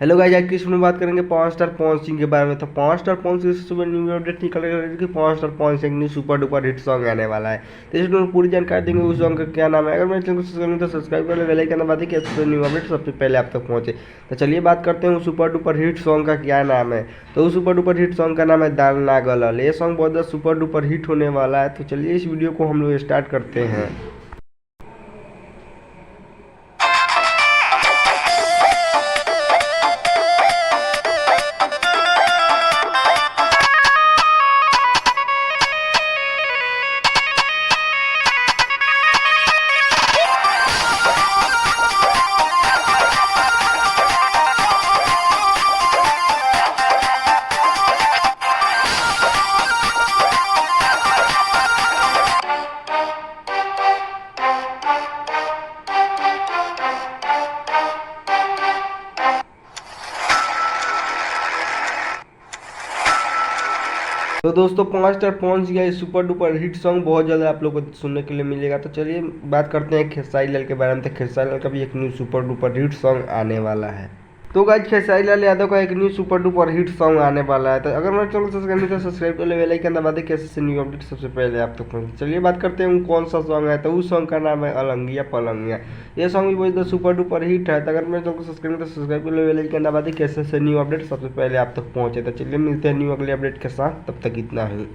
Hello guys, आज की इसमें बात करेंगे 5 स्टार पवन सिंह के बारे में। तो 5 स्टार पवन सिंह से सुबह न्यू अपडेट निकल रही कि 5 star Pawan Singh new super duper hit song आने वाला है। तो इस वीडियो में पूरी जानकारी देंगे उस सॉन्ग का क्या नाम है। अगर मेरे चैनल को सब्सक्राइब नहीं तो सब्सक्राइब कर ले, बेल आइकन दबा दें कि इससे न्यू अपडेट सबसे पहले आप तक पहुंचे। तो चलिए बात करते हैं उस सुपर डुपर हिट सॉन्ग का क्या नाम है। तो उस सुपर डुपर हिट सॉन्ग का नाम है दाल ना गलल। ये सॉन्ग बहुत ज़्यादा सुपर डुपर हिट होने वाला है। तो चलिए इस वीडियो को हम लोग स्टार्ट करते हैं। तो दोस्तों 5 स्टार पहुंच गया इस सुपर डुपर हिट सॉन्ग बहुत ज़्यादा आप लोग को सुनने के लिए मिलेगा। तो चलिए बात करते हैं खेसारी लाल के बारे में। तो खेसारी लाल का भी एक new super duper hit song आने वाला है। तो गाइस खेसारी लाल यादव का एक new super duper hit song आने वाला है। तो अगर मेरे चैनल सब्सक्राइब नहीं तो सब्सक्राइब कर ले, बेल आइकन दबा दे कैसे से न्यू अपडेट सबसे पहले आप तक पहुंचे। चलिए बात करते हैं कौन सा सॉन्ग है। तो उस सॉन्ग का नाम है अलंगिया पलंगिया। ये सॉन्ग भी बहुत सुपर डुपर हिट है। तो अगर मेरे चैनल को सब्सक्राइब नहीं तो सब्सक्राइब कर ले, बेल आइकन दबा दे कैसे से न्यू अपडेट सबसे पहले आप तक पहुंचे। तो चलिए मिलते हैं न्यू अगले अपडेट के साथ, तब तक इतना ही।